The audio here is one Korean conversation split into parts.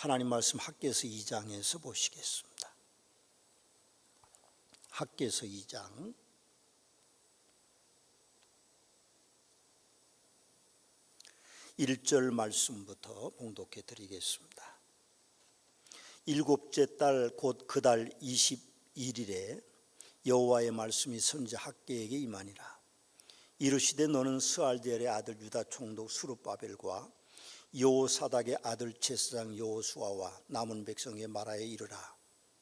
하나님 말씀 학개서 2장에서 보시겠습니다. 학개서 2장 1절 말씀부터 봉독해 드리겠습니다. 일곱째 달 곧 그 달 21일에 여호와의 말씀이 선지자 학개에게 임하니라. 이르시되 너는 스알디엘의 아들 유다 총독 스룹바벨과 여호사닥의 아들 제사장 여호수아와 남은 백성에게 말하여 이르라.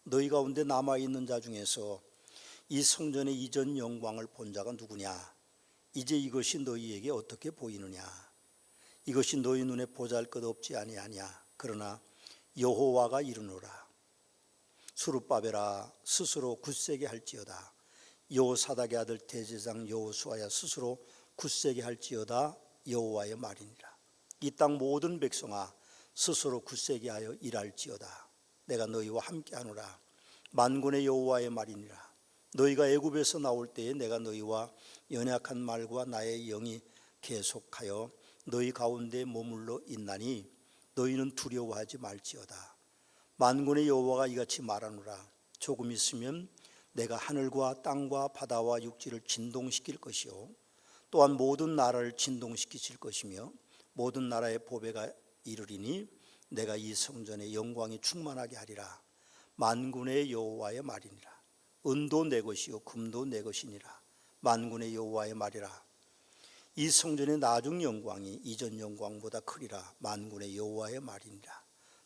너희 가운데 남아있는 자 중에서 이 성전의 이전 영광을 본 자가 누구냐? 이제 이것이 너희에게 어떻게 보이느냐? 이것이 너희 눈에 보잘것없지 아니하냐? 그러나 여호와가 이르노라. 스룹바벨아 스스로 굳세게 할지어다. 여호사닥의 아들 대제사장 여호수아야 스스로 굳세게 할지어다. 여호와의 말이니라. 이 땅 모든 백성아 스스로 굳세게 하여 일할지어다. 내가 너희와 함께하노라. 만군의 여호와의 말이니라. 너희가 애굽에서 나올 때에 내가 너희와 연약한 말과 나의 영이 계속하여 너희 가운데 머물러 있나니 너희는 두려워하지 말지어다. 만군의 여호와가 이같이 말하노라. 조금 있으면 내가 하늘과 땅과 바다와 육지를 진동시킬 것이요 또한 모든 나라를 진동시키실 것이며 모든 나라의 보배가 이르리니 내가 이 성전의 영광이 충만하게 하리라. 만군의 여호와의 말이니라. 은도 내 것이요 금도 내 것이니라. 만군의 여호와의 말이라. 이 성전의 나중 영광이 이전 영광보다 크리라. 만군의 여호와의 말이니라.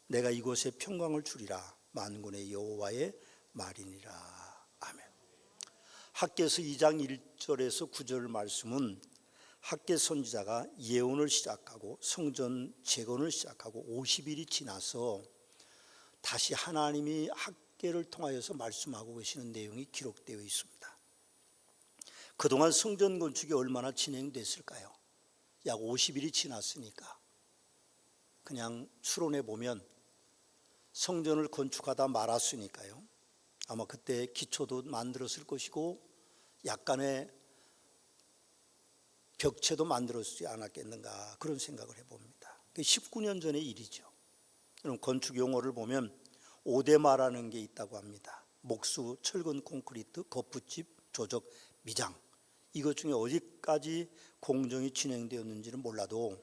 내가 이곳에 평강을 주리라. 만군의 여호와의 말이니라. 아멘. 학개서 2장 1절에서 9절 말씀은 학개 선지자가 예언을 시작하고 성전 재건을 시작하고 50일이 지나서 다시 하나님이 학개를 통하여서 말씀하고 계시는 내용이 기록되어 있습니다. 그동안 성전 건축이 얼마나 진행됐을까요? 약 50일이 지났으니까 그냥 추론해 보면 성전을 건축하다 말았으니까요. 아마 그때 기초도 만들었을 것이고 약간의 벽체도 만들었지 않았겠는가 그런 생각을 해봅니다. 19년 전의 일이죠. 그럼 건축 용어를 보면 5대 마라는 게 있다고 합니다. 목수, 철근, 콘크리트, 겉붙집, 조적, 미장. 이것 중에 어디까지 공정이 진행되었는지는 몰라도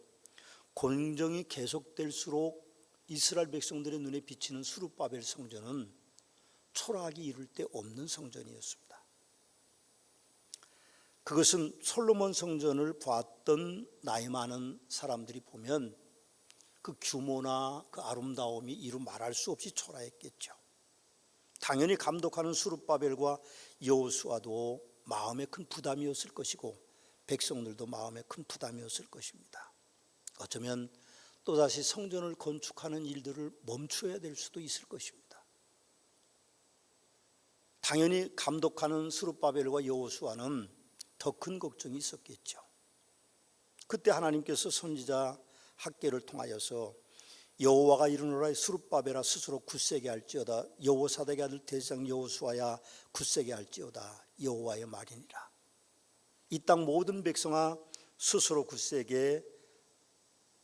공정이 계속될수록 이스라엘 백성들의 눈에 비치는 스룹바벨 성전은 초라하기 이를 데 없는 성전이었습니다. 그것은 솔로몬 성전을 보았던 나이 많은 사람들이 보면 그 규모나 그 아름다움이 이루 말할 수 없이 초라했겠죠. 당연히 감독하는 스룹바벨과 여호수아도 마음에 큰 부담이었을 것이고 백성들도 마음에 큰 부담이었을 것입니다. 어쩌면 또다시 성전을 건축하는 일들을 멈춰야 될 수도 있을 것입니다. 당연히 감독하는 스룹바벨과 여호수아는 더 큰 걱정이 있었겠죠. 그때 하나님께서 선지자 학개를 통하여서 여호와가 이르노라. 스룹바벨아 스스로 굳세게 할지어다. 여호사닥의 아들 대제사장 여호수아야 굳세게 할지어다. 여호와의 말이니라. 이 땅 모든 백성아 스스로 굳세게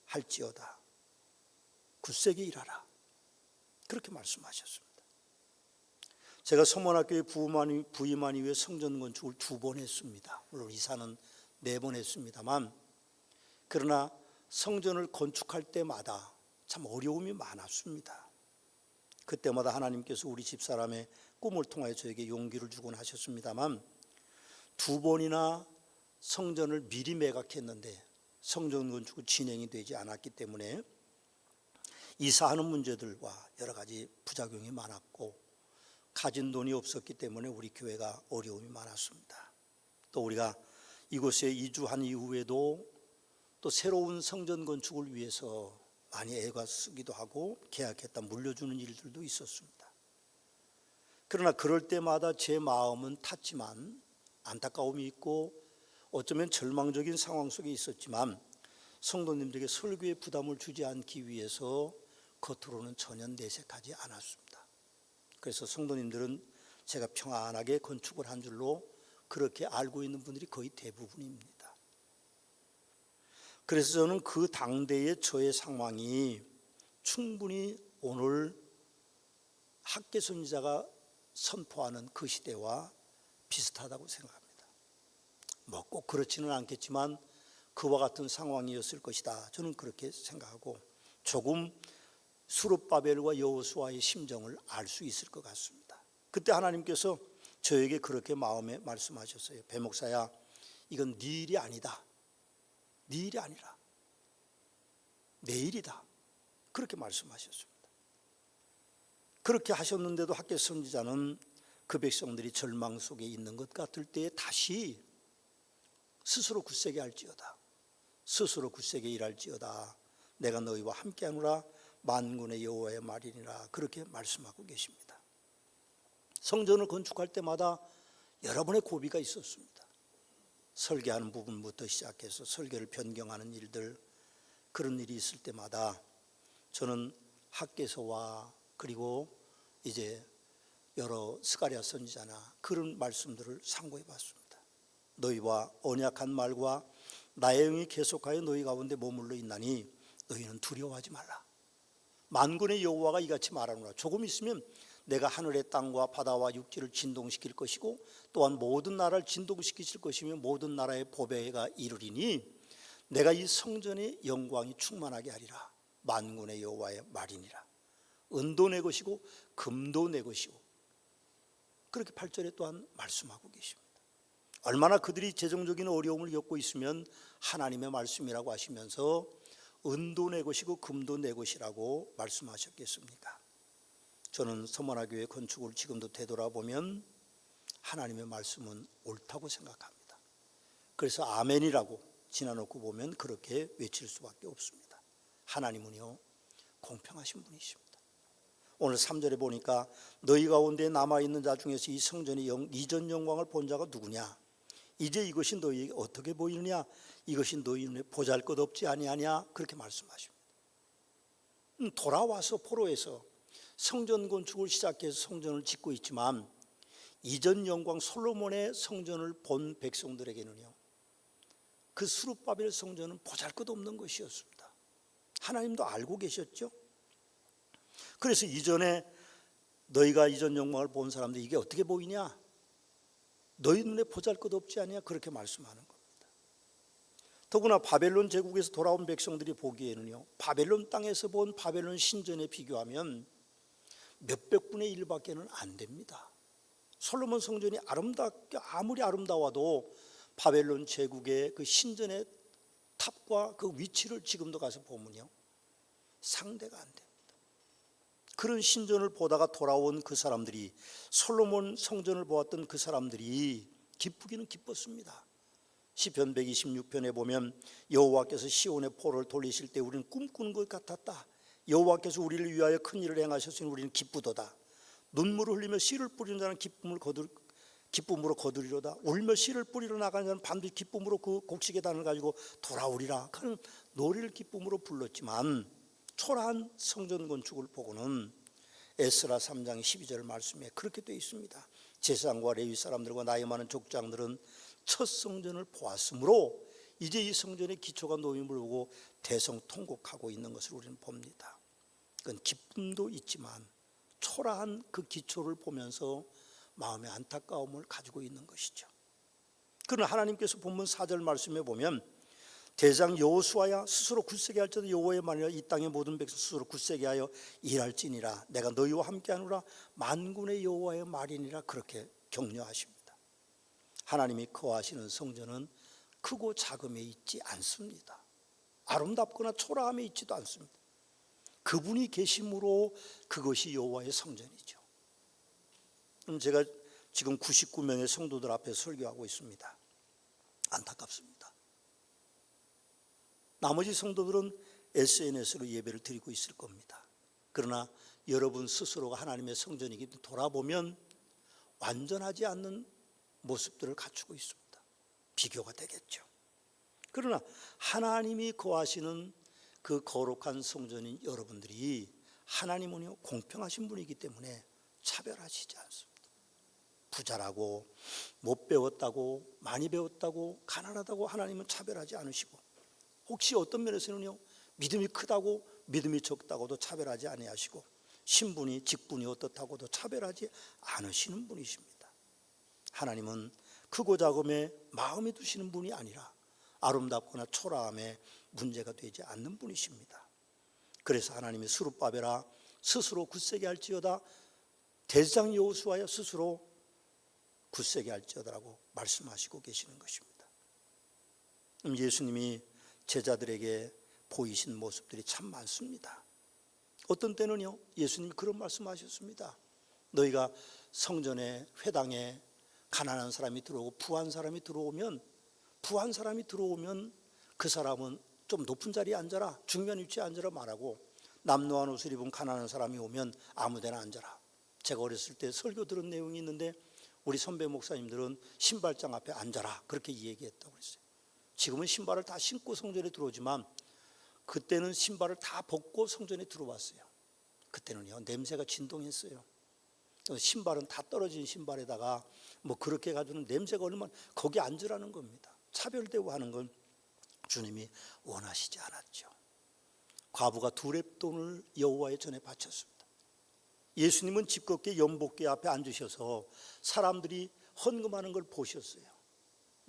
할지어다. 굳세게 일하라. 그렇게 말씀하셨습니다. 제가 서문학교에 부임한 이후에 성전 건축을 2번 했습니다. 물론 이사는 4번 했습니다만, 그러나 성전을 건축할 때마다 참 어려움이 많았습니다. 그때마다 하나님께서 우리 집사람의 꿈을 통하여 저에게 용기를 주곤 하셨습니다만 2번이나 성전을 미리 매각했는데 성전 건축이 진행이 되지 않았기 때문에 이사하는 문제들과 여러 가지 부작용이 많았고 가진 돈이 없었기 때문에 우리 교회가 어려움이 많았습니다. 또 우리가 이곳에 이주한 이후에도 또 새로운 성전 건축을 위해서 많이 애가 쓰기도 하고 계약했다 물려주는 일들도 있었습니다. 그러나 그럴 때마다 제 마음은 탔지만 안타까움이 있고 어쩌면 절망적인 상황 속에 있었지만 성도님들에게 설교에 부담을 주지 않기 위해서 겉으로는 전혀 내색하지 않았습니다. 그래서 성도님들은 제가 평안하게 건축을 한 줄로 그렇게 알고 있는 분들이 거의 대부분입니다. 그래서 저는 그 당대의 저의 상황이 충분히 오늘 학계 선지자가 선포하는 그 시대와 비슷하다고 생각합니다. 뭐 꼭 그렇지는 않겠지만 그와 같은 상황이었을 것이다. 저는 그렇게 생각하고 조금 스룹바벨과 여호수아의 심정을 알 수 있을 것 같습니다. 그때 하나님께서 저에게 그렇게 마음에 말씀하셨어요. 배목사야, 이건 네 일이 아니다. 네 일이 아니라 내 일이다. 그렇게 말씀하셨습니다. 그렇게 하셨는데도 학계 선지자는 그 백성들이 절망 속에 있는 것 같을 때에 다시 스스로 굳세게 할지어다. 스스로 굳세게 일할지어다. 내가 너희와 함께하노라. 만군의 여호와의 말이니라. 그렇게 말씀하고 계십니다. 성전을 건축할 때마다 여러 번의 고비가 있었습니다. 설계하는 부분부터 시작해서 설계를 변경하는 일들, 그런 일이 있을 때마다 저는 학개서와 그리고 이제 여러 스가랴 선지자나 그런 말씀들을 상고해 봤습니다. 너희와 언약한 말과 나의 영이 계속하여 너희 가운데 머물러 있나니 너희는 두려워하지 말라. 만군의 여호와가 이같이 말하노라. 조금 있으면 내가 하늘의 땅과 바다와 육지를 진동시킬 것이고 또한 모든 나라를 진동시키실 것이며 모든 나라의 보배가 이르리니 내가 이 성전의 영광이 충만하게 하리라. 만군의 여호와의 말이니라. 은도 내 것이고 금도 내 것이고, 그렇게 8절에 또한 말씀하고 계십니다. 얼마나 그들이 재정적인 어려움을 겪고 있으면 하나님의 말씀이라고 하시면서 은도 내 것이고 금도 내 것이라고 말씀하셨겠습니까? 저는 서머나교회 건축을 지금도 되돌아보면 하나님의 말씀은 옳다고 생각합니다. 그래서 아멘이라고 지나놓고 보면 그렇게 외칠 수밖에 없습니다. 하나님은요 공평하신 분이십니다. 오늘 3절에 보니까 너희 가운데 남아있는 자 중에서 이 성전의 이전 영광을 본 자가 누구냐? 이제 이것이 너희에게 어떻게 보이느냐? 이것이 너희 눈에 보잘것없지 아니하냐? 그렇게 말씀하십니다. 돌아와서 포로에서 성전 건축을 시작해서 성전을 짓고 있지만 이전 영광 솔로몬의 성전을 본 백성들에게는요 그 스룹바벨 성전은 보잘것없는 것이었습니다. 하나님도 알고 계셨죠. 그래서 이전에 너희가 이전 영광을 본 사람들 이게 어떻게 보이냐? 너희 눈에 보잘것없지 않냐? 그렇게 말씀하는 겁니다. 더구나 바벨론 제국에서 돌아온 백성들이 보기에는요 바벨론 땅에서 본 바벨론 신전에 비교하면 몇백 분의 1밖에는 안 됩니다. 솔로몬 성전이 아무리 아름다워도 바벨론 제국의 그 신전의 탑과 그 위치를 지금도 가서 보면요 상대가 안 됩니다. 그런 신전을 보다가 돌아온 그 사람들이, 솔로몬 성전을 보았던 그 사람들이 기쁘기는 기뻤습니다. 시편 126편에 보면 여호와께서 시온의 포로를 돌리실 때 우리는 꿈꾸는 것 같았다. 여호와께서 우리를 위하여 큰 일을 행하셨으니 우리는 기쁘도다. 눈물을 흘리며 씨를 뿌리는 자는 기쁨으로 거두리로다. 울며 씨를 뿌리러 나가는 자는 반드시 기쁨으로 그 곡식의 단을 가지고 돌아오리라. 그는 노래를 기쁨으로 불렀지만 초라한 성전 건축을 보고는 에스라 3장 12절 말씀에 그렇게 되어 있습니다. 제사장과 레위 사람들과 나이 많은 족장들은 첫 성전을 보았으므로 이제 이 성전의 기초가 놓임을 보고 대성통곡하고 있는 것을 우리는 봅니다. 그건 기쁨도 있지만 초라한 그 기초를 보면서 마음의 안타까움을 가지고 있는 것이죠. 그러나 하나님께서 본문 4절 말씀에 보면 대장 여호수아야 스스로 굳세게 할지어다. 여호와의 말이라 이 땅의 모든 백성 스스로 굳세게 하여 일할지니라. 내가 너희와 함께하노라. 만군의 여호와의 말이니라. 그렇게 격려하십니다. 하나님이 거하시는 성전은 크고 작음에 있지 않습니다. 아름답거나 초라함에 있지도 않습니다. 그분이 계심으로 그것이 여호와의 성전이죠. 그럼 제가 지금 99명의 성도들 앞에 설교하고 있습니다. 안타깝습니다. 나머지 성도들은 SNS로 예배를 드리고 있을 겁니다. 그러나 여러분 스스로가 하나님의 성전이기 때문에 돌아보면 완전하지 않는 모습들을 갖추고 있습니다. 비교가 되겠죠. 그러나 하나님이 거하시는 그 거룩한 성전인 여러분들이 하나님은요 공평하신 분이기 때문에 차별하시지 않습니다. 부자라고 못 배웠다고 많이 배웠다고 가난하다고 하나님은 차별하지 않으시고, 혹시 어떤 면에서는요 믿음이 크다고 믿음이 적다고도 차별하지 아니하시고 신분이 직분이 어떻다고도 차별하지 않으시는 분이십니다. 하나님은 크고 작음에 마음에 두시는 분이 아니라 아름답거나 초라함에 문제가 되지 않는 분이십니다. 그래서 하나님이 스룹바벨아 스스로 굳세게 할지어다, 대제사장 여호수아야 스스로 굳세게 할지어다라고 말씀하시고 계시는 것입니다. 예수님이 제자들에게 보이신 모습들이 참 많습니다. 어떤 때는요, 예수님이 그런 말씀하셨습니다. 너희가 성전에 회당에 가난한 사람이 들어오고 부한 사람이 들어오면 그 사람은 좀 높은 자리에 앉아라, 중간 위치에 앉아라 말하고, 남노한 옷을 입은 가난한 사람이 오면 아무 데나 앉아라. 제가 어렸을 때 설교 들은 내용이 있는데 우리 선배 목사님들은 신발장 앞에 앉아라 그렇게 얘기했다고 그랬어요. 지금은 신발을 다 신고 성전에 들어오지만 그때는 신발을 다 벗고 성전에 들어왔어요. 그때는요, 냄새가 진동했어요. 신발은 다 떨어진 신발에다가 뭐 그렇게 가지고는 냄새가 얼마나, 거기 앉으라는 겁니다. 차별대우하는 건 주님이 원하시지 않았죠. 과부가 2렙돈을 여호와의 전에 바쳤습니다. 예수님은 집겁게 연복궤 앞에 앉으셔서 사람들이 헌금하는 걸 보셨어요.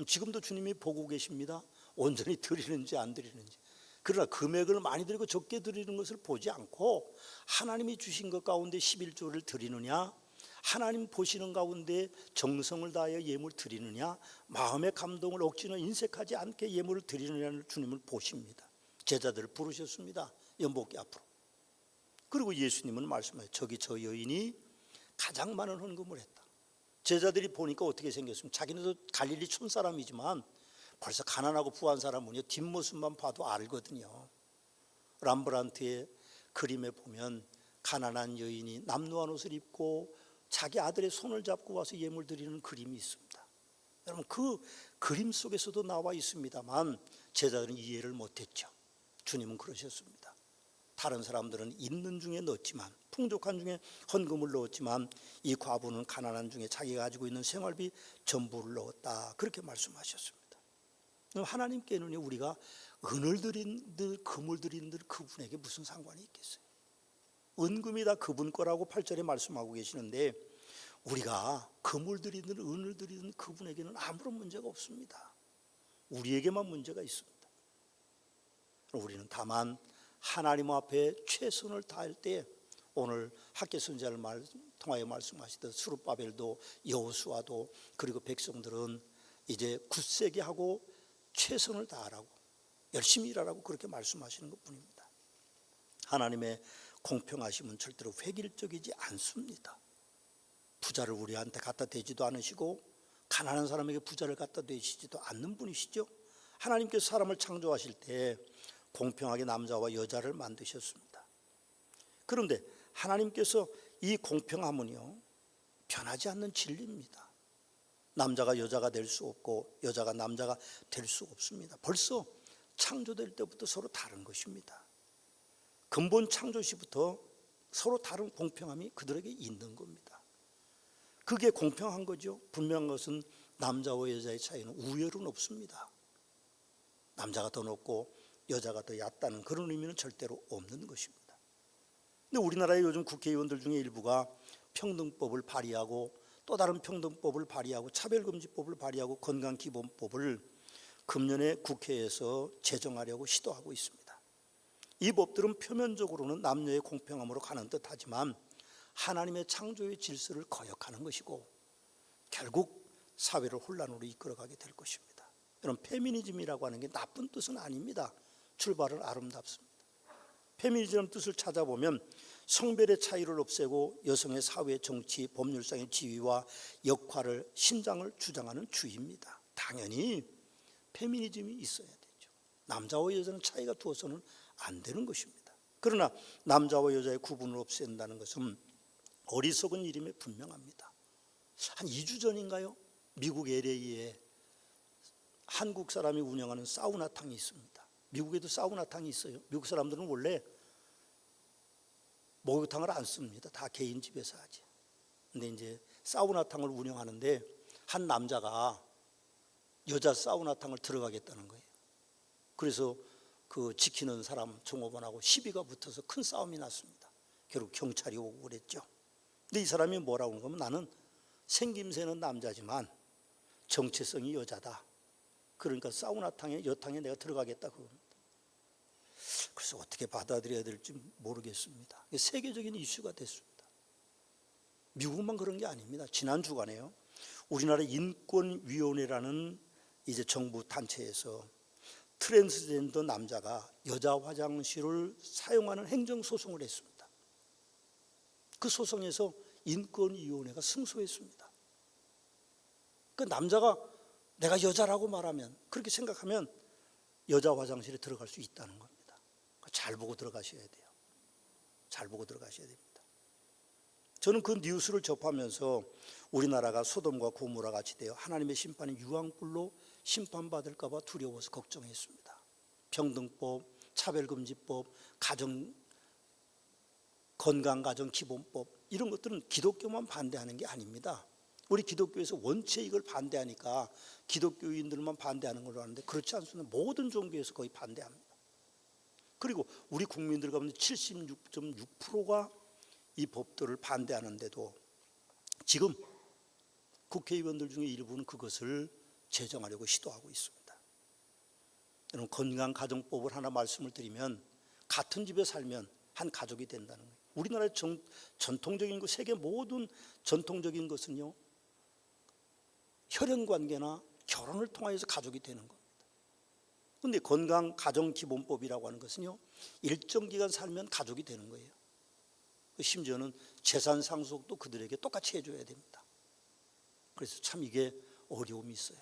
지금도 주님이 보고 계십니다. 온전히 드리는지 안 드리는지. 그러나 금액을 많이 드리고 적게 드리는 것을 보지 않고 하나님이 주신 것 가운데 11조를 드리느냐, 하나님 보시는 가운데 정성을 다하여 예물 드리느냐, 마음의 감동을 억지로 인색하지 않게 예물을 드리느냐를 주님을 보십니다. 제자들을 부르셨습니다. 연복궤 앞으로. 그리고 예수님은 말씀하세요. 저기 저 여인이 가장 많은 헌금을 했다. 제자들이 보니까 어떻게 생겼습니까? 자기네도 갈릴리 촌사람이지만 벌써 가난하고 부한 사람은요, 뒷모습만 봐도 알거든요. 람브란트의 그림에 보면 가난한 여인이 남루한 옷을 입고 자기 아들의 손을 잡고 와서 예물 드리는 그림이 있습니다. 여러분, 그 그림 속에서도 나와 있습니다만 제자들은 이해를 못했죠. 주님은 그러셨습니다. 다른 사람들은 있는 중에 넣었지만, 풍족한 중에 헌금을 넣었지만 이 과부는 가난한 중에 자기가 가지고 있는 생활비 전부를 넣었다, 그렇게 말씀하셨습니다. 하나님께는 우리가 은을 드린들 금을 드린들 그분에게 무슨 상관이 있겠어요? 은금이 다 그분 거라고 8절에 말씀하고 계시는데 우리가 금을 드리든 은을 드리든 그분에게는 아무런 문제가 없습니다. 우리에게만 문제가 있습니다. 우리는 다만 하나님 앞에 최선을 다할 때, 오늘 학개 선지자를 통하여 말씀하시듯 스룹바벨도 여호수아도 그리고 백성들은 이제 굳세게 하고 최선을 다하라고, 열심히 일하라고 그렇게 말씀하시는 것뿐입니다. 하나님의 공평하심은 절대로 획일적이지 않습니다. 부자를 우리한테 갖다 대지도 않으시고 가난한 사람에게 부자를 갖다 대시지도 않는 분이시죠. 하나님께서 사람을 창조하실 때 공평하게 남자와 여자를 만드셨습니다. 그런데 하나님께서 이 공평함은요, 변하지 않는 진리입니다. 남자가 여자가 될 수 없고 여자가 남자가 될 수 없습니다. 벌써 창조될 때부터 서로 다른 것입니다. 근본 창조 시부터 서로 다른 공평함이 그들에게 있는 겁니다. 그게 공평한 거죠. 분명한 것은 남자와 여자의 차이는 우열은 없습니다. 남자가 더 높고 여자가 더 얕다는 그런 의미는 절대로 없는 것입니다. 근데 우리나라의 요즘 국회의원들 중에 일부가 평등법을 발의하고 또 다른 평등법을 발의하고 차별금지법을 발의하고 건강기본법을 금년에 국회에서 제정하려고 시도하고 있습니다. 이 법들은 표면적으로는 남녀의 공평함으로 가는 듯하지만 하나님의 창조의 질서를 거역하는 것이고 결국 사회를 혼란으로 이끌어가게 될 것입니다. 여러분, 페미니즘이라고 하는 게 나쁜 뜻은 아닙니다. 출발은 아름답습니다. 페미니즘 뜻을 찾아보면 성별의 차이를 없애고 여성의 사회, 정치, 법률상의 지위와 역할을 신장을 주장하는 주의입니다. 당연히 페미니즘이 있어야 되죠. 남자와 여자는 차이가 두어서는 안 되는 것입니다. 그러나 남자와 여자의 구분을 없앤다는 것은 어리석은 일임에 분명합니다. 한 2주 전인가요? 미국 LA에 한국 사람이 운영하는 사우나탕이 있습니다. 미국에도 사우나탕이 있어요. 미국 사람들은 원래 목욕탕을 안 씁니다. 다 개인 집에서 하지. 근데 이제 사우나탕을 운영하는데 한 남자가 여자 사우나탕을 들어가겠다는 거예요. 그래서 그 지키는 사람 종업원하고 시비가 붙어서 큰 싸움이 났습니다. 결국 경찰이 오고 그랬죠. 근데 이 사람이 뭐라고 하는 거면 나는 생김새는 남자지만 정체성이 여자다. 그러니까 사우나탕에 여탕에 내가 들어가겠다 그겁니다. 그래서 어떻게 받아들여야 될지 모르겠습니다. 세계적인 이슈가 됐습니다. 미국만 그런 게 아닙니다. 지난 주간에요. 우리나라 인권위원회라는 이제 정부 단체에서 트랜스젠더 남자가 여자 화장실을 사용하는 행정소송을 했습니다. 그 소송에서 인권위원회가 승소했습니다. 그 남자가 내가 여자라고 말하면, 그렇게 생각하면 여자 화장실에 들어갈 수 있다는 겁니다. 잘 보고 들어가셔야 돼요. 잘 보고 들어가셔야 됩니다. 저는 그 뉴스를 접하면서 우리나라가 소돔과 고모라 같이 되어 하나님의 심판이 유황불로 심판받을까 봐 두려워서 걱정했습니다. 평등법, 차별금지법, 건강가정기본법 이런 것들은 기독교만 반대하는 게 아닙니다. 우리 기독교에서 원체 이걸 반대하니까 기독교인들만 반대하는 걸로 아는데 그렇지 않습니다. 모든 종교에서 거의 반대합니다. 그리고 우리 국민들 가운데 76.6%가 이 법들을 반대하는데도 지금 국회의원들 중에 일부는 그것을 제정하려고 시도하고 있습니다. 여러분, 건강가정법을 하나 말씀을 드리면 같은 집에 살면 한 가족이 된다는 거예요. 우리나라의 전통적인 것, 세계 모든 전통적인 것은요, 혈연관계나 결혼을 통해서 가족이 되는 겁니다. 그런데 건강가정기본법이라고 하는 것은요, 일정 기간 살면 가족이 되는 거예요. 심지어는 재산 상속도 그들에게 똑같이 해줘야 됩니다. 그래서 참 이게 어려움이 있어요.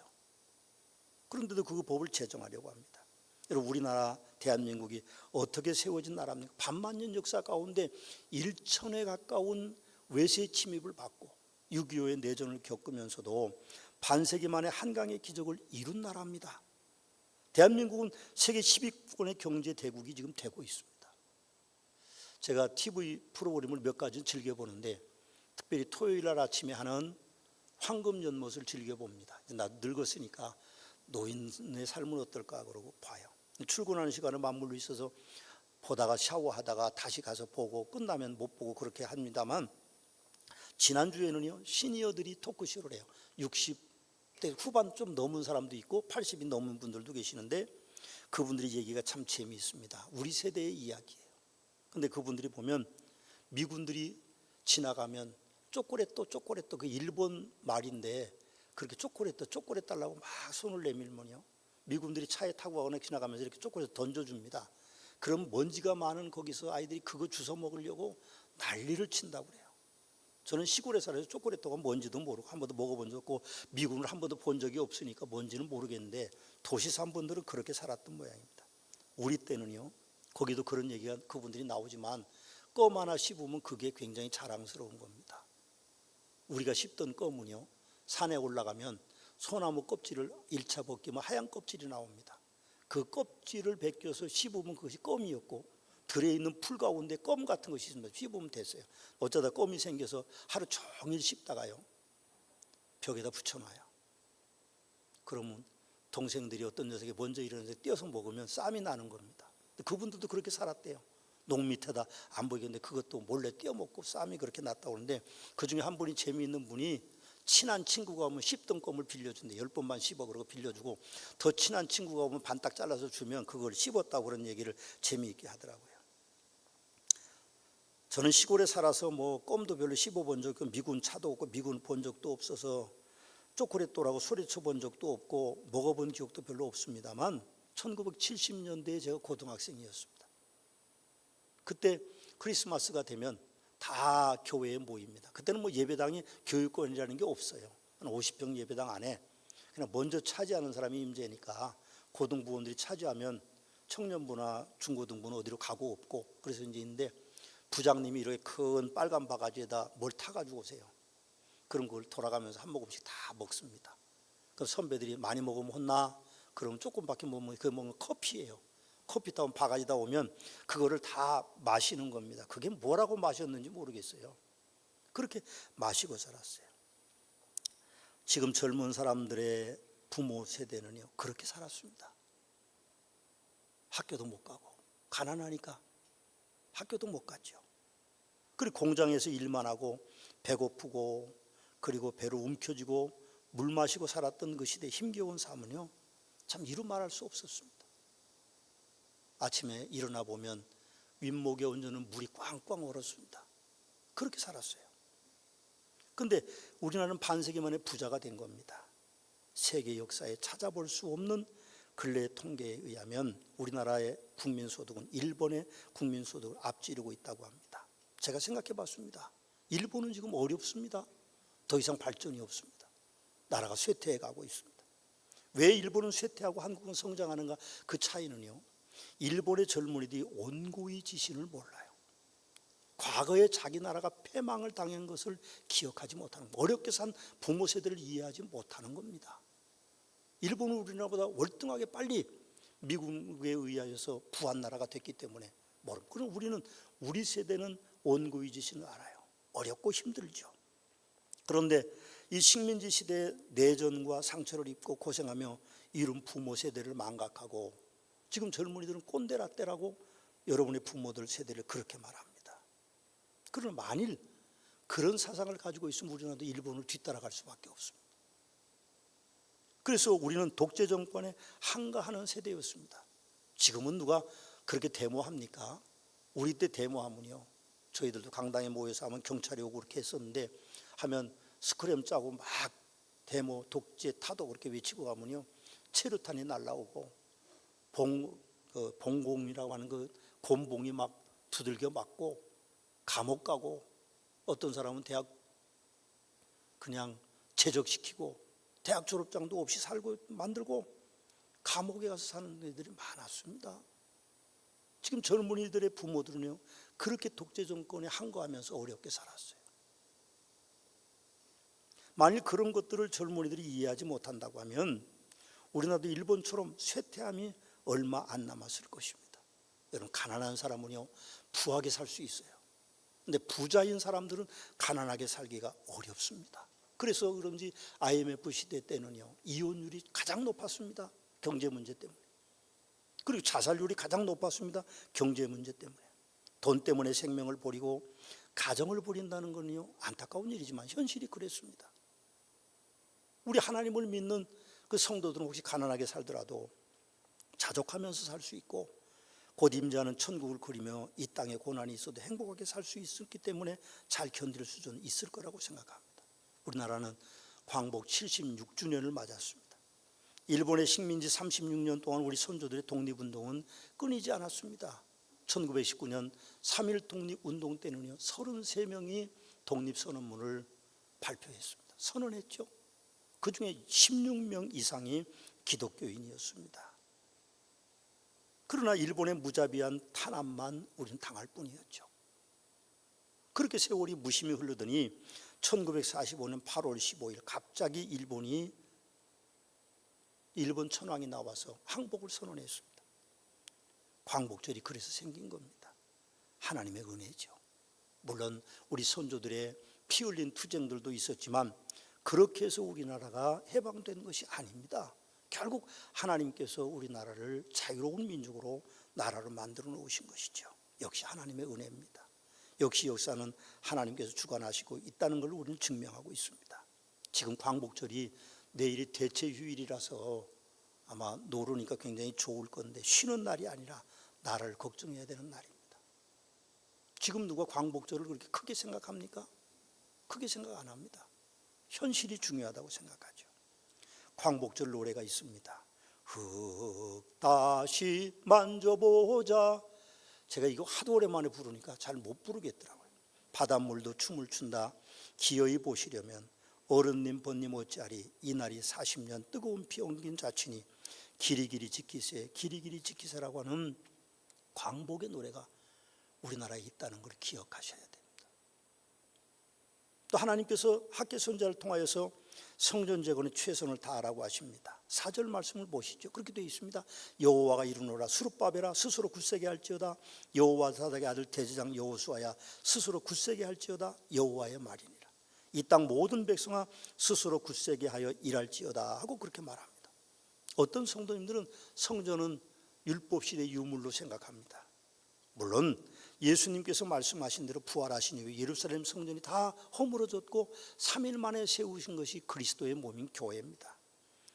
그런데도 그 법을 제정하려고 합니다. 여러분, 우리나라 대한민국이 어떻게 세워진 나라입니까? 반만년 역사 가운데 1천에 가까운 외세 침입을 받고 6.25의 내전을 겪으면서도 반세기 만에 한강의 기적을 이룬 나라입니다. 대한민국은 세계 10위권의 경제 대국이 지금 되고 있습니다. 제가 TV 프로그램을 몇 가지 즐겨보는데 특별히 토요일 날 아침에 하는 황금 연못을 즐겨봅니다. 나 늙었으니까 노인의 삶은 어떨까 그러고 봐요. 출근하는 시간에 맞물려 있어서 보다가 샤워하다가 다시 가서 보고 끝나면 못 보고 그렇게 합니다만, 지난주에는요 시니어들이 토크쇼를 해요. 60대 후반 좀 넘은 사람도 있고 80이 넘은 분들도 계시는데 그분들이 얘기가 참 재미있습니다. 우리 세대의 이야기예요. 근데 그분들이 보면 미군들이 지나가면 쪼꼬레또 그 일본 말인데 그렇게 쪼꼬레 달라고 막 손을 내밀면요, 미군들이 차에 타고 가거나 지나가면서 이렇게 쪼꼬레 던져줍니다. 그럼 먼지가 많은 거기서 아이들이 그거 주워 먹으려고 난리를 친다고 그래요. 저는 시골에 살아서 쪼꼬레또가 뭔지도 모르고 한 번도 먹어본 적 없고 미군을 한 번도 본 적이 없으니까 뭔지는 모르겠는데 도시 산 분들은 그렇게 살았던 모양입니다. 우리 때는요, 거기도 그런 얘기가 그분들이 나오지만 껌 하나 씹으면 그게 굉장히 자랑스러운 겁니다. 우리가 씹던 껌은요, 산에 올라가면 소나무 껍질을 1차 벗기면 하얀 껍질이 나옵니다. 그 껍질을 벗겨서 씹으면 그것이 껌이었고 들어있는 풀 가운데 껌 같은 것이 있습니다. 씹으면 됐어요. 어쩌다 껌이 생겨서 하루 종일 씹다가요 벽에다 붙여놔요. 그러면 동생들이 어떤 녀석이 먼저 일어나서 떼어서 먹으면 쌈이 나는 겁니다. 그분들도 그렇게 살았대요. 농 밑에다 안 보이겠는데 그것도 몰래 떼어먹고 쌈이 그렇게 났다고 하는데, 그중에 한 분이 재미있는 분이 친한 친구가 오면 씹던 껌을 빌려준대. 10번만 씹어 그러고 빌려주고 더 친한 친구가 오면 반딱 잘라서 주면 그걸 씹었다고 그런 얘기를 재미있게 하더라고요. 저는 시골에 살아서 뭐 껌도 별로 씹어본 적이 없고 미군 차도 없고 미군 본 적도 없어서 초콜릿도라고 소리쳐 본 적도 없고 먹어본 기억도 별로 없습니다만 1970년대에 제가 고등학생이었습니다. 그때 크리스마스가 되면 다 교회에 모입니다. 그때는 뭐 예배당이 교육권이라는 게 없어요. 한 50평 예배당 안에 그냥 먼저 차지하는 사람이 임재니까 고등부원들이 차지하면 청년부나 중고등부는 어디로 가고 없고, 그래서 이제 있는데 부장님이 이렇게 큰 빨간 바가지에다 뭘 타가지고 오세요. 그런 걸 돌아가면서 한 모금씩 다 먹습니다. 그 선배들이 많이 먹으면 혼나? 그러면 조금밖에 못 먹으면 그 먹으면 커피예요. 커피 타온 바가지다 오면 그거를 다 마시는 겁니다. 그게 뭐라고 마셨는지 모르겠어요. 그렇게 마시고 살았어요. 지금 젊은 사람들의 부모 세대는요 그렇게 살았습니다. 학교도 못 가고 가난하니까 학교도 못 갔죠. 그리고 공장에서 일만 하고 배고프고 그리고 배로 움켜쥐고 물 마시고 살았던 그 시대 힘겨운 삶은요, 참 이루 말할 수 없었습니다. 아침에 일어나 보면 윗목에 얹어놓은 물이 꽝꽝 얼었습니다. 그렇게 살았어요. 그런데 우리나라는 반세기 만에 부자가 된 겁니다. 세계 역사에 찾아볼 수 없는 근래 통계에 의하면 우리나라의 국민소득은 일본의 국민소득을 앞지르고 있다고 합니다. 제가 생각해 봤습니다. 일본은 지금 어렵습니다. 더 이상 발전이 없습니다. 나라가 쇠퇴해 가고 있습니다. 왜 일본은 쇠퇴하고 한국은 성장하는가? 그 차이는요, 일본의 젊은이들이 온고의 지신을 몰라요. 과거에 자기 나라가 패망을 당한 것을 기억하지 못하는, 어렵게 산 부모 세대를 이해하지 못하는 겁니다. 일본은 우리나라보다 월등하게 빨리 미국에 의하여서 부한 나라가 됐기 때문에 모릅니다. 그럼 우리 세대는 온고의 지신을 알아요. 어렵고 힘들죠. 그런데 이 식민지 시대에 내전과 상처를 입고 고생하며 이룬 부모 세대를 망각하고 지금 젊은이들은 꼰대라떼라고 여러분의 부모들 세대를 그렇게 말합니다. 그러나 만일 그런 사상을 가지고 있으면 우리나라도 일본을 뒤따라갈 수밖에 없습니다. 그래서 우리는 독재 정권에 항거하는 세대였습니다. 지금은 누가 그렇게 데모합니까? 우리 때 데모하면요, 저희들도 강당에 모여서 하면 경찰이 오고 그렇게 했었는데, 하면 스크램 짜고 막 데모, 독재, 타도 그렇게 외치고 가면요, 체류탄이 날라오고 봉공이라고 하는 그 곤봉이 막 두들겨 맞고 감옥 가고, 어떤 사람은 대학 그냥 제적시키고 대학 졸업장도 없이 살고 만들고 감옥에 가서 사는 애들이 많았습니다. 지금 젊은이들의 부모들은요, 그렇게 독재 정권에 항거하면서 어렵게 살았어요. 만일 그런 것들을 젊은이들이 이해하지 못한다고 하면 우리나라도 일본처럼 쇠퇴함이 얼마 안 남았을 것입니다. 여러분, 가난한 사람은요, 부하게 살 수 있어요. 근데 부자인 사람들은 가난하게 살기가 어렵습니다. 그래서 그런지 IMF 시대 때는요, 이혼율이 가장 높았습니다. 경제 문제 때문에. 그리고 자살률이 가장 높았습니다. 경제 문제 때문에. 돈 때문에 생명을 버리고 가정을 버린다는 건요, 안타까운 일이지만 현실이 그랬습니다. 우리 하나님을 믿는 그 성도들은 혹시 가난하게 살더라도 자족하면서 살 수 있고 곧 임재하는 천국을 그리며 이 땅에 고난이 있어도 행복하게 살 수 있었기 때문에 잘 견딜 수준은 있을 거라고 생각합니다. 우리나라는 광복 76주년을 맞았습니다. 일본의 식민지 36년 동안 우리 선조들의 독립운동은 끊이지 않았습니다. 1919년 3.1 독립운동 때는요, 33명이 독립선언문을 발표했습니다. 선언했죠. 그 중에 16명 이상이 기독교인이었습니다. 그러나 일본의 무자비한 탄압만 우리는 당할 뿐이었죠. 그렇게 세월이 무심히 흐르더니 1945년 8월 15일 갑자기 일본 천황이 나와서 항복을 선언했습니다. 광복절이 그래서 생긴 겁니다. 하나님의 은혜죠. 물론 우리 선조들의 피 흘린 투쟁들도 있었지만 그렇게 해서 우리나라가 해방된 것이 아닙니다. 결국 하나님께서 우리나라를 자유로운 민족으로 나라를 만들어 놓으신 것이죠. 역시 하나님의 은혜입니다. 역시 역사는 하나님께서 주관하시고 있다는 걸 우리는 증명하고 있습니다. 지금 광복절이 내일이 대체 휴일이라서 아마 노르니까 굉장히 좋을 건데 쉬는 날이 아니라 나라를 걱정해야 되는 날입니다. 지금 누가 광복절을 그렇게 크게 생각합니까? 크게 생각 안 합니다. 현실이 중요하다고 생각하죠. 광복절 노래가 있습니다. 흙 다시 만져보자. 제가 이거 하도 오랜만에 부르니까 잘 못 부르겠더라고요. 바닷물도 춤을 춘다. 기어이 보시려면 어른님 번님 어찌하리. 이날이 40년 뜨거운 피 엉긴 자친이 길이길이 지키세 길이길이 지키세라고 하는 광복의 노래가 우리나라에 있다는 걸 기억하셔야 됩니다. 또 하나님께서 학개 선지자를 통하여서 성전 재건에 최선을 다하라고 하십니다. 4절 말씀을 보시죠. 그렇게 되어 있습니다. 여호와가 이르노라 스룹바벨아 스스로 굳세게 할지어다. 여호와 사닥의 아들 대제장 여호수아야 스스로 굳세게 할지어다. 여호와의 말이니라. 이 땅 모든 백성아 스스로 굳세게 하여 일할지어다 하고 그렇게 말합니다. 어떤 성도님들은 성전은 율법 시대 유물로 생각합니다. 물론 예수님께서 말씀하신 대로 부활하신 이후에 예루살렘 성전이 다 허물어졌고 3일 만에 세우신 것이 그리스도의 몸인 교회입니다.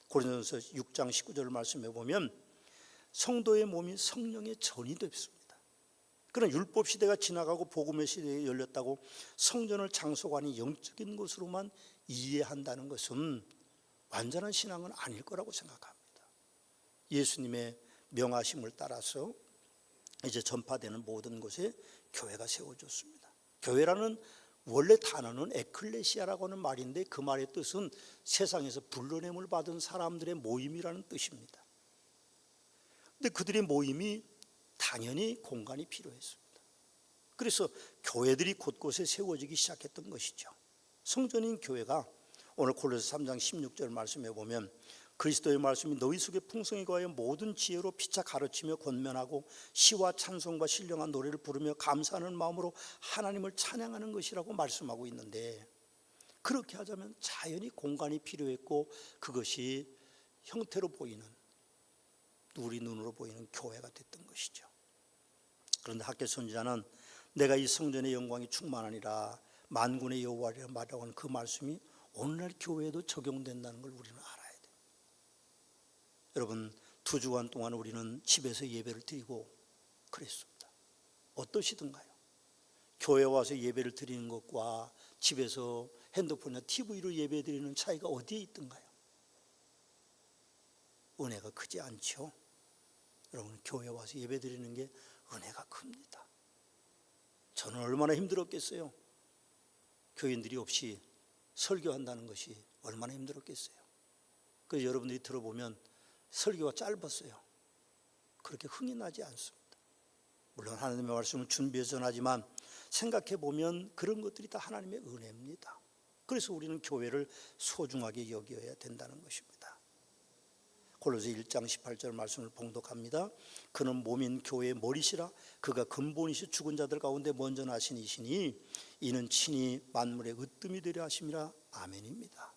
고린도전서 6장 19절 말씀해 보면 성도의 몸이 성령의 전이 됐습니다. 그러나 율법 시대가 지나가고 복음의 시대가 열렸다고 성전을 장소관이 영적인 것으로만 이해한다는 것은 완전한 신앙은 아닐 거라고 생각합니다. 예수님의 명하심을 따라서 이제 전파되는 모든 곳에 교회가 세워졌습니다. 교회라는 원래 단어는 에클레시아라고 하는 말인데 그 말의 뜻은 세상에서 불러냄을 받은 사람들의 모임이라는 뜻입니다. 근데 그들의 모임이 당연히 공간이 필요했습니다. 그래서 교회들이 곳곳에 세워지기 시작했던 것이죠. 성전인 교회가 오늘 골로새 3장 16절 말씀해 보면 그리스도의 말씀이 너희 속에 풍성히 거하여 모든 지혜로 피차 가르치며 권면하고 시와 찬송과 신령한 노래를 부르며 감사하는 마음으로 하나님을 찬양하는 것이라고 말씀하고 있는데, 그렇게 하자면 자연히 공간이 필요했고 그것이 형태로 보이는, 우리 눈으로 보이는 교회가 됐던 것이죠. 그런데 학개 선지자는 내가 이 성전의 영광이 충만하니라 만군의 여호와라 말하고 하는 그 말씀이 오늘날 교회에도 적용된다는 걸 우리는 알아야 돼요. 여러분, 2주간 동안 우리는 집에서 예배를 드리고 그랬습니다. 어떠시던가요? 교회 와서 예배를 드리는 것과 집에서 핸드폰이나 TV로 예배 드리는 차이가 어디에 있던가요? 은혜가 크지 않죠? 여러분, 교회 와서 예배 드리는 게 은혜가 큽니다. 저는 얼마나 힘들었겠어요. 교인들이 없이 설교한다는 것이 얼마나 힘들었겠어요. 그래서 여러분들이 들어보면 설교가 짧았어요. 그렇게 흥이 나지 않습니다. 물론 하나님의 말씀을 준비해서 하지만 생각해 보면 그런 것들이 다 하나님의 은혜입니다. 그래서 우리는 교회를 소중하게 여겨야 된다는 것입니다. 골로새 1장 18절 말씀을 봉독합니다. 그는 몸인 교회의 머리시라 그가 근본이시 죽은 자들 가운데 먼저 나신 이시니 이는 친히 만물의 으뜸이 되려 하심이라. 아멘입니다.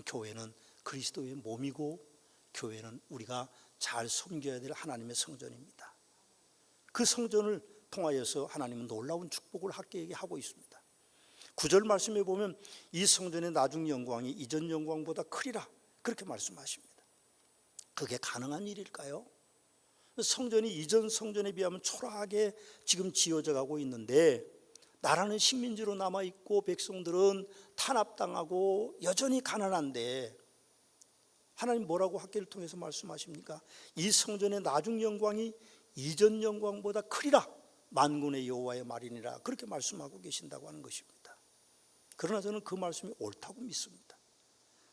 교회는 그리스도의 몸이고 교회는 우리가 잘 섬겨야 될 하나님의 성전입니다. 그 성전을 통하여서 하나님은 놀라운 축복을 학개에게 하고 있습니다. 9절 말씀에 보면 이 성전의 나중 영광이 이전 영광보다 크리라 그렇게 말씀하십니다. 그게 가능한 일일까요? 성전이 이전 성전에 비하면 초라하게 지금 지어져 가고 있는데 나라는 식민지로 남아있고 백성들은 탄압당하고 여전히 가난한데 하나님 뭐라고 학개를 통해서 말씀하십니까? 이 성전의 나중 영광이 이전 영광보다 크리라 만군의 여호와의 말이니라 그렇게 말씀하고 계신다고 하는 것입니다. 그러나 저는 그 말씀이 옳다고 믿습니다.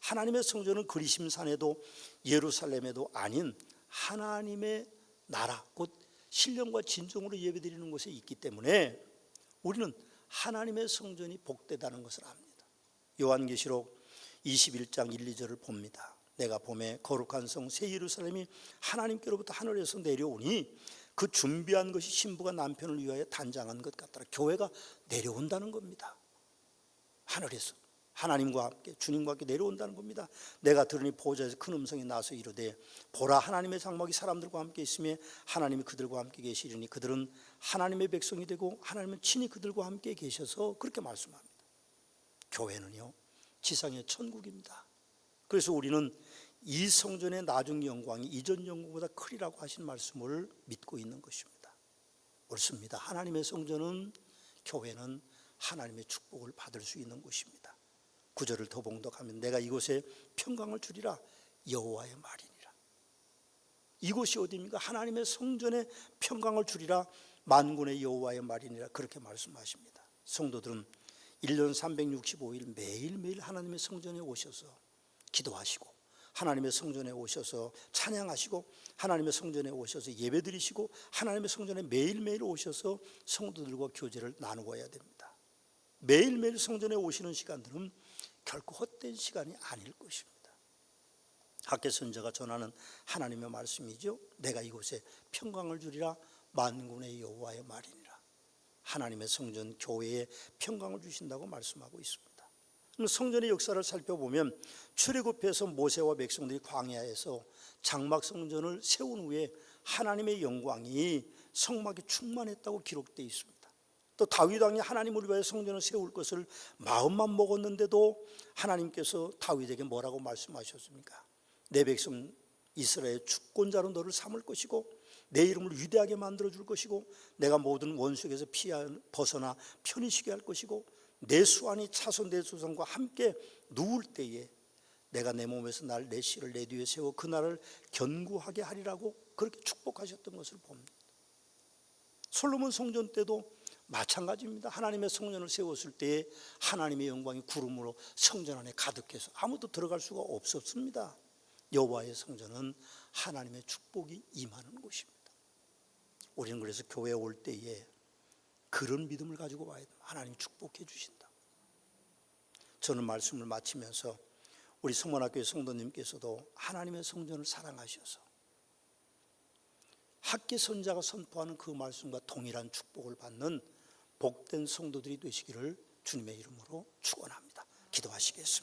하나님의 성전은 그리심산에도 예루살렘에도 아닌 하나님의 나라 곧 신령과 진정으로 예배드리는 곳에 있기 때문에 우리는 하나님의 성전이 복되다는 것을 압니다. 요한계시록 21장 1, 2절을 봅니다. 내가 봄에 거룩한 성 새 예루살렘이 하나님께로부터 하늘에서 내려오니 그 준비한 것이 신부가 남편을 위하여 단장한 것 같더라. 교회가 내려온다는 겁니다. 하늘에서 하나님과 함께 주님과 함께 내려온다는 겁니다. 내가 들으니 보좌에서 큰 음성이 나서 이르되 보라 하나님의 장막이 사람들과 함께 있으며 하나님이 그들과 함께 계시리니 그들은 하나님의 백성이 되고 하나님은 친히 그들과 함께 계셔서 그렇게 말씀합니다. 교회는요 지상의 천국입니다. 그래서 우리는 이 성전의 나중 영광이 이전 영광보다 크리라고 하신 말씀을 믿고 있는 것입니다. 옳습니다. 하나님의 성전은 교회는 하나님의 축복을 받을 수 있는 곳입니다. 9절을 더 봉독하면 내가 이곳에 평강을 주리라 여호와의 말이니라. 이곳이 어디입니까? 하나님의 성전에 평강을 주리라 만군의 여호와의 말이니라 그렇게 말씀하십니다. 성도들은 1년 365일 매일매일 하나님의 성전에 오셔서 기도하시고 하나님의 성전에 오셔서 찬양하시고 하나님의 성전에 오셔서 예배드리시고 하나님의 성전에 매일매일 오셔서 성도들과 교제를 나누어야 됩니다. 매일매일 성전에 오시는 시간들은 결코 헛된 시간이 아닐 것입니다. 학개 선지자가 전하는 하나님의 말씀이죠. 내가 이곳에 평강을 주리라 만군의 여호와의 말이니라. 하나님의 성전 교회에 평강을 주신다고 말씀하고 있습니다. 성전의 역사를 살펴보면 출애굽해서 모세와 백성들이 광야에서 장막 성전을 세운 후에 하나님의 영광이 성막에 충만했다고 기록되어 있습니다. 또 다윗 왕이 하나님을 위하여 성전을 세울 것을 마음만 먹었는데도 하나님께서 다윗에게 뭐라고 말씀하셨습니까? 내 백성 이스라엘 주권자로 너를 삼을 것이고 내 이름을 위대하게 만들어 줄 것이고 내가 모든 원수에게서 벗어나 편히 쉬게 할 것이고 내 수완이 차손 내 조상과 함께 누울 때에 내가 내 몸에서 내 씨를 내 뒤에 세워 그 날을 견고하게 하리라고 그렇게 축복하셨던 것을 봅니다. 솔로몬 성전 때도 마찬가지입니다. 하나님의 성전을 세웠을 때에 하나님의 영광이 구름으로 성전 안에 가득해서 아무도 들어갈 수가 없었습니다. 여호와의 성전은 하나님의 축복이 임하는 곳입니다. 우리는 그래서 교회에 올 때에 그런 믿음을 가지고 와야 됩니다. 하나님 축복해 주신다. 저는 말씀을 마치면서 우리 성문학교의 성도님께서도 하나님의 성전을 사랑하셔서 학계 선자가 선포하는 그 말씀과 동일한 축복을 받는 복된 성도들이 되시기를 주님의 이름으로 축원합니다. 기도하시겠습니다.